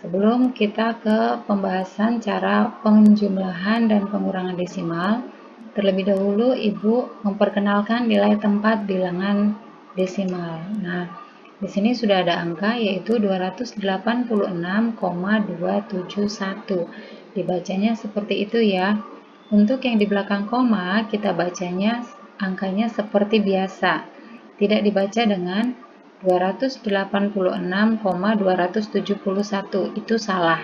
Sebelum kita ke pembahasan cara penjumlahan dan pengurangan desimal, terlebih dahulu Ibu memperkenalkan nilai tempat bilangan desimal. Nah, di sini sudah ada angka yaitu 286,271. Dibacanya seperti itu ya. Untuk yang di belakang koma, kita bacanya angkanya seperti biasa. Tidak dibaca dengan 286,271, itu salah.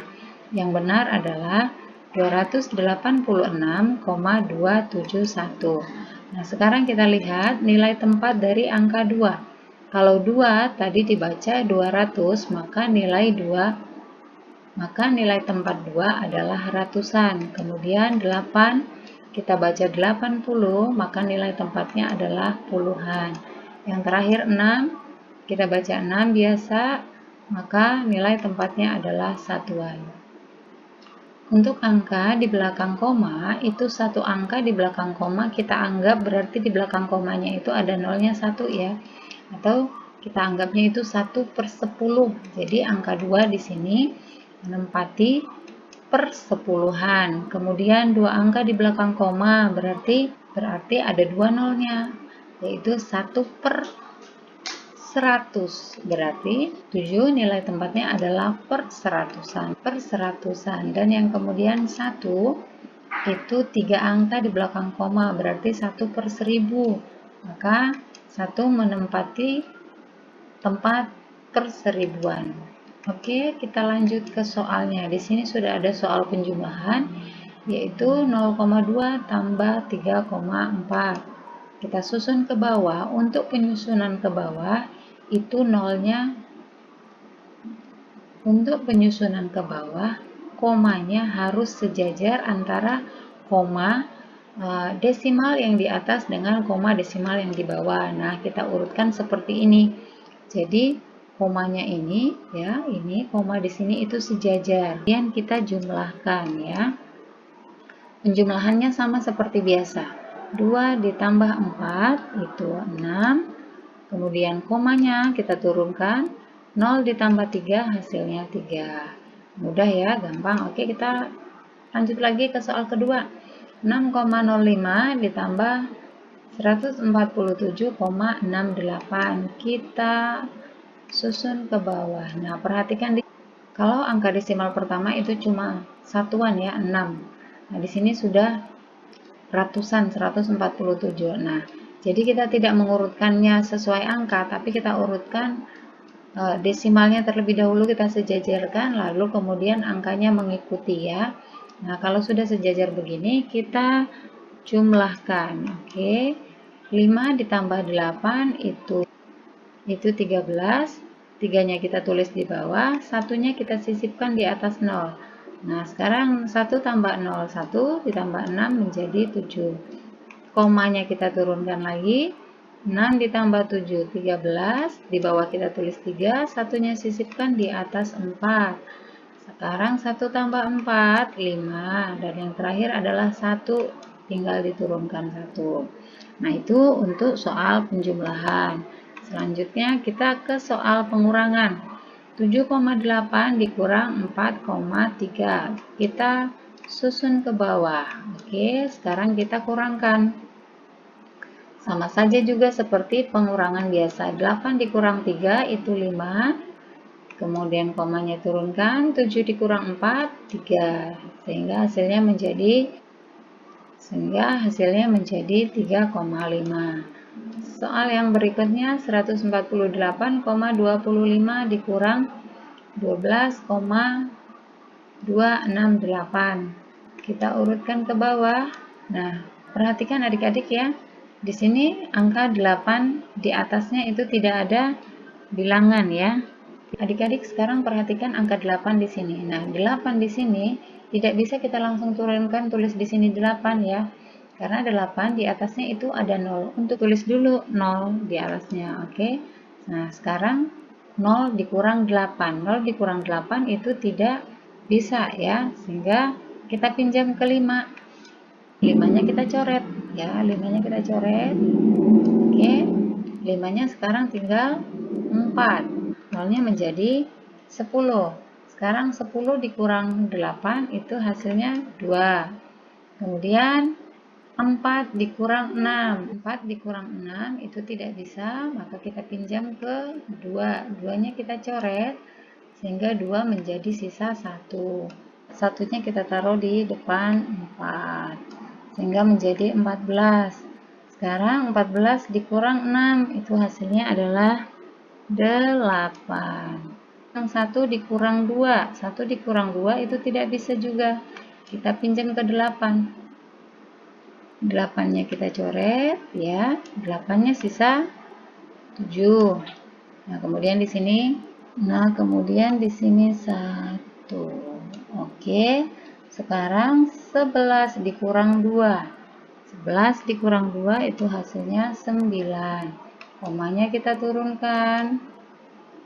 Yang benar adalah 286,271. Nah, sekarang kita lihat nilai tempat dari angka 2. Kalau 2 tadi dibaca 200, maka nilai tempat 2 adalah ratusan. Kemudian 8 kita baca 80, maka nilai tempatnya adalah puluhan. Yang terakhir 6, kita baca 6 biasa, maka nilai tempatnya adalah satuan. Untuk angka di belakang koma, itu satu angka di belakang koma kita anggap berarti di belakang komanya itu ada nolnya 1 ya. Atau kita anggapnya itu 1/10. Jadi angka 2 di sini menempati persepuluhan. Kemudian dua angka di belakang koma berarti ada 2 nolnya, yaitu 1/100. Berarti 7 nilai tempatnya adalah perseratusan. Dan yang kemudian 1 itu 3 angka di belakang koma, berarti 1/1000. Maka 1 menempati tempat perseribuan. Oke, kita lanjut ke soalnya. Di sini sudah ada soal penjumlahan, yaitu 0,2 tambah 3,4. Kita susun ke bawah. Untuk penyusunan ke bawah, itu nolnya. Untuk penyusunan ke bawah, komanya harus sejajar antara koma desimal yang di atas dengan koma desimal yang di bawah. Nah, kita urutkan seperti ini. Jadi, komanya ini ya, ini koma di sini itu sejajar. Kemudian kita jumlahkan ya. Penjumlahannya sama seperti biasa. 2 ditambah 4 itu 6. Kemudian komanya kita turunkan. 0 ditambah 3 hasilnya 3. Mudah ya, gampang. Oke, kita lanjut lagi ke soal kedua. 6,05 ditambah 147,68. Kita susun ke bawah. Nah, perhatikan kalau angka desimal pertama itu cuma satuan ya, 6. Nah, di sini sudah ratusan, 147. Nah, jadi kita tidak mengurutkannya sesuai angka, tapi kita urutkan desimalnya terlebih dahulu, kita sejajarkan, lalu kemudian angkanya mengikuti ya. Nah, kalau sudah sejajar begini, kita jumlahkan. Oke. 5 ditambah 8 itu 13. 3-nya kita tulis di bawah, 1-nya kita sisipkan di atas 0. Nah, sekarang 1 tambah 0, 1 ditambah 6 menjadi 7. Komanya kita turunkan lagi. 6 ditambah 7, 13. Di bawah kita tulis 3, 1-nya sisipkan di atas 4. Sekarang 1 tambah 4, 5. Dan yang terakhir adalah 1, tinggal diturunkan 1. Nah, itu untuk soal penjumlahan. Selanjutnya kita ke soal pengurangan. 7,8 dikurang 4,3. Kita susun ke bawah. Oke, sekarang kita kurangkan. Sama saja juga seperti pengurangan biasa. 8 dikurang 3 itu 5. Kemudian komanya turunkan, 7 dikurang 4, 3. Sehingga hasilnya menjadi 3,5. Soal yang berikutnya 148,25 dikurang 12,268. Kita urutkan ke bawah. Nah, perhatikan adik-adik ya. Di sini angka 8 di atasnya itu tidak ada bilangan ya. Adik-adik sekarang perhatikan angka 8 di sini. Nah, 8 di sini tidak bisa kita langsung turunkan, tulis di sini 8 ya. Karena 8 di atasnya itu ada 0. Untuk tulis dulu 0 di atasnya, oke? Nah, sekarang 0 dikurang 8. 0 dikurang 8 itu tidak bisa ya. Sehingga kita pinjam ke 5. 5-nya kita coret ya, 5-nya kita coret. Oke. 5-nya sekarang tinggal 4. 0-nya menjadi 10. sekarang 10 dikurang 8 itu hasilnya 2. Kemudian 4 dikurang 6. 4 dikurang 6 itu tidak bisa, maka kita pinjam ke 2. 2-nya kita coret, sehingga 2 menjadi sisa 1. Satunya kita taruh di depan 4, sehingga menjadi 14. Sekarang 14 dikurang 6, itu hasilnya adalah 8. Yang 1 dikurang 2. 1 dikurang 2 itu tidak bisa juga. Kita pinjam ke 8. 8-nya kita coret ya. 8-nya sisa 7. Nah, kemudian di sini 1. Oke. Sekarang 11 dikurang 2. 11 dikurang 2 itu hasilnya 9. Komanya kita turunkan.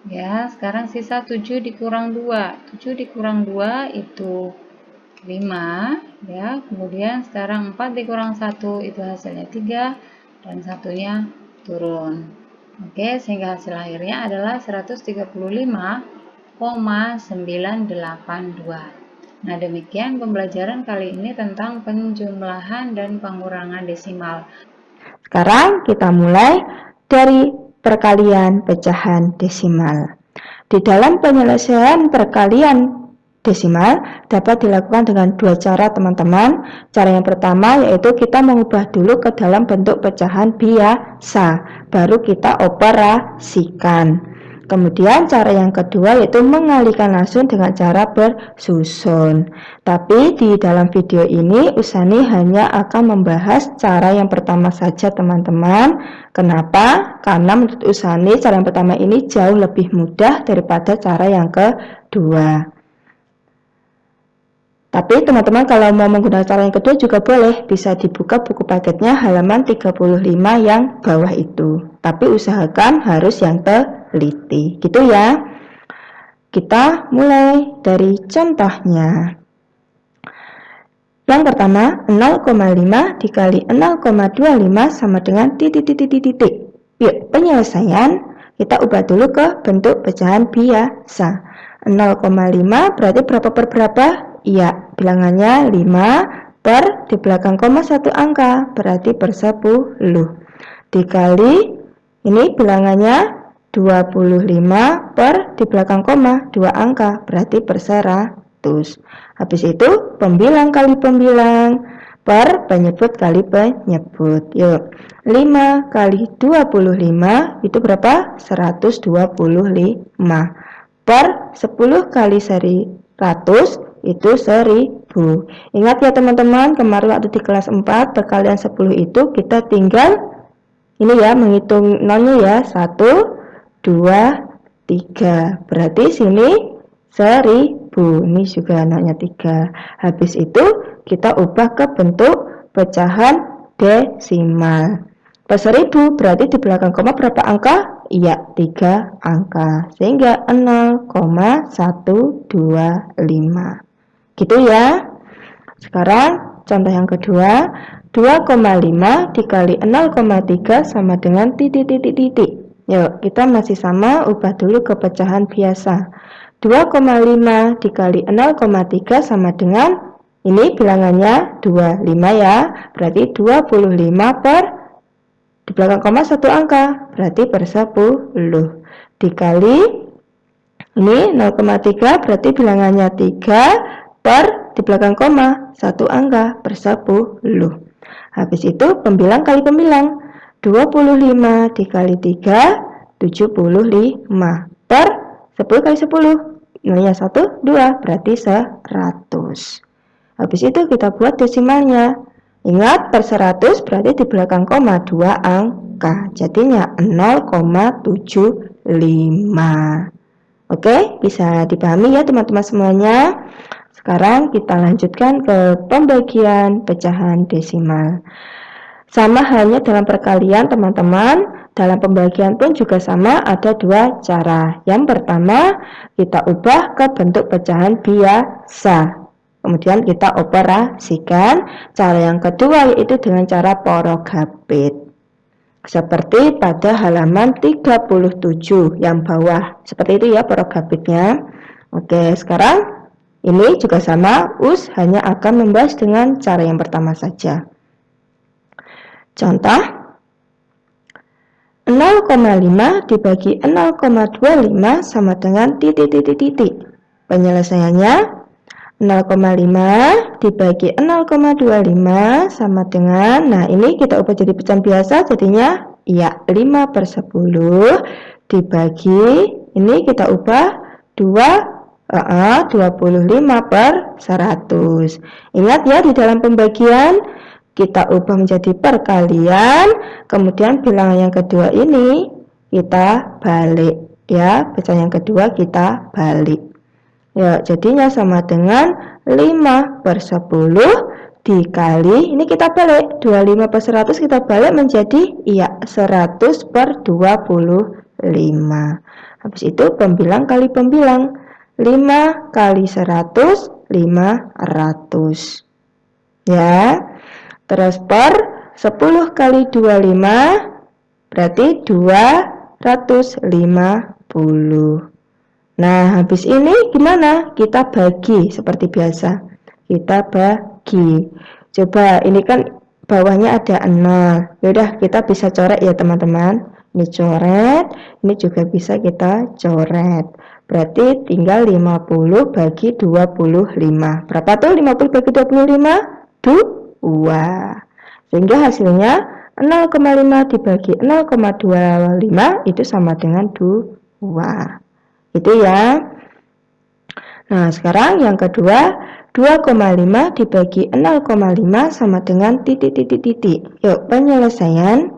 Ya, sekarang sisa 7 dikurang 2. 7 dikurang 2 itu 5. Ya, kemudian sekarang 4 dikurang 1 itu hasilnya 3 dan satunya turun. Oke, sehingga hasil akhirnya adalah 135,982. Nah, demikian pembelajaran kali ini tentang penjumlahan dan pengurangan desimal. Sekarang kita mulai dari perkalian pecahan desimal. Di dalam penyelesaian perkalian desimal dapat dilakukan dengan dua cara, teman-teman. Cara yang pertama yaitu kita mengubah dulu ke dalam bentuk pecahan biasa, baru kita operasikan. Kemudian cara yang kedua yaitu mengalihkan langsung dengan cara bersusun. Tapi di dalam video ini Usani hanya akan membahas cara yang pertama saja, teman-teman. Kenapa? Karena menurut Usani cara yang pertama ini jauh lebih mudah daripada cara yang kedua. Tapi teman-teman kalau mau menggunakan cara yang kedua juga boleh, bisa dibuka buku paketnya halaman 35 yang bawah itu. Tapi usahakan harus yang teliti, gitu ya. Kita mulai dari contohnya. Yang pertama, 0,5 dikali 0,25 sama dengan titik. Yuk, penyelesaian kita ubah dulu ke bentuk pecahan biasa. 0,5 berarti berapa per berapa? Iya, bilangannya 5 per di belakang koma 1 angka, berarti per 10. Dikali, ini bilangannya 25 per di belakang koma 2 angka, berarti per 100. Habis itu, pembilang kali pembilang per penyebut kali penyebut. Yuk, 5 kali 25 itu berapa? 125. Per 10 kali 100 itu 1000. Ingat ya teman-teman, kemarin waktu di kelas 4 perkalian 10 itu kita tinggal ini ya, menghitung nolnya ya, 1, 2, 3. Berarti sini 1000. Ini juga nolnya 3. Habis itu kita ubah ke bentuk pecahan desimal. Per 1000 berarti di belakang koma berapa angka? Iya, 3 angka. Sehingga 0,125. Gitu ya. Sekarang contoh yang kedua, 2,5 dikali 0,3 sama dengan titik. Yuk, kita masih sama, ubah dulu ke pecahan biasa. 2,5 dikali 0,3 sama dengan, ini bilangannya 25 ya, berarti 25 per, di belakang koma 1 angka, berarti per 10. Dikali, ini 0,3 berarti bilangannya 3 per di belakang koma 1 angka per 10. Habis itu pembilang kali pembilang, 25 dikali 3 75 per 10 kali 10, nilainya 1 2 berarti 100. Habis itu kita buat desimalnya. Ingat, per 100 berarti di belakang koma 2 angka, jadinya 0,75. Oke, bisa dipahami ya teman-teman semuanya. Sekarang kita lanjutkan ke pembagian pecahan desimal. Sama halnya dalam perkalian teman-teman, dalam pembagian pun juga sama, ada dua cara. Yang pertama, kita ubah ke bentuk pecahan biasa. Kemudian kita operasikan. Cara yang kedua yaitu dengan cara porogabit. Seperti pada halaman 37 yang bawah. Seperti itu ya porogabitnya. Oke, sekarang ini juga sama, US hanya akan membahas dengan cara yang pertama saja. Contoh, 0,5 dibagi 0,25 sama dengan titik. Penyelesaiannya 0,5 dibagi 0,25 sama dengan, nah ini kita ubah jadi pecahan biasa, jadinya ya 5/10 dibagi, ini kita ubah 25/100. Ingat ya, di dalam pembagian kita ubah menjadi perkalian, kemudian bilangan yang kedua ini kita balik ya, pecahan yang kedua kita balik. Ya, jadinya sama dengan 5/10 dikali, ini kita balik, 25/100 kita balik menjadi ya 100/25. Habis itu pembilang kali pembilang, 5 kali 100, 500. Ya, terus per 10 kali 25 berarti 250. Nah, habis ini gimana? Kita bagi seperti biasa. Kita bagi. Coba, ini kan bawahnya ada 0. Yaudah, kita bisa coret ya teman-teman. Ini coret, ini juga bisa kita coret. Berarti tinggal 50 bagi 25. Berapa tuh 50 bagi 25? 2. Sehingga hasilnya 0,5 dibagi 0,25 itu sama dengan 2. Itu ya. Nah, sekarang yang kedua, 2,5 dibagi 0,5 sama dengan titik. Yuk, penyelesaian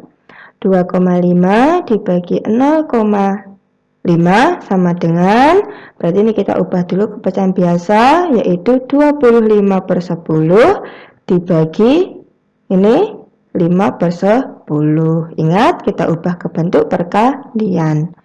2,5 dibagi 0,5 sama dengan, berarti ini kita ubah dulu ke pecahan biasa, yaitu 25/10 dibagi ini 5/10. Ingat, kita ubah ke bentuk perkalian.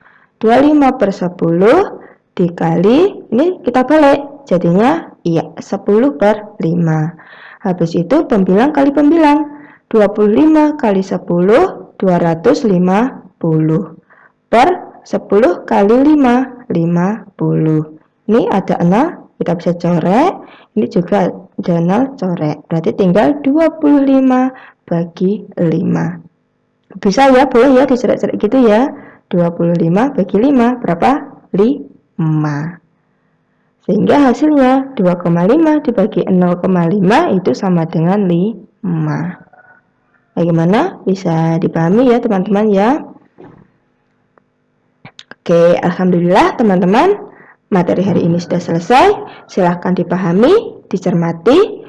25/10 dikali, ini kita balik, jadinya iya 10/5. Habis itu pembilang kali pembilang, 25 kali 10, 250. Per 10 kali 5, 50. Ini ada 0, kita bisa coret, ini juga ada 0, coret. Berarti tinggal 25 bagi 5. Bisa ya, boleh ya dicoret-coret gitu ya. 25 bagi 5 berapa? 5. Sehingga hasilnya 2,5 dibagi 0,5 itu sama dengan 5. Bagaimana? Bisa dipahami ya teman-teman ya. Oke, alhamdulillah teman-teman, materi hari ini sudah selesai. Silahkan dipahami, dicermati.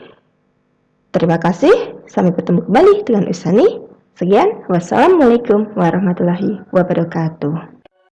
Terima kasih. Sampai bertemu kembali dengan Ustani. Sekian, wassalamualaikum warahmatullahi wabarakatuh.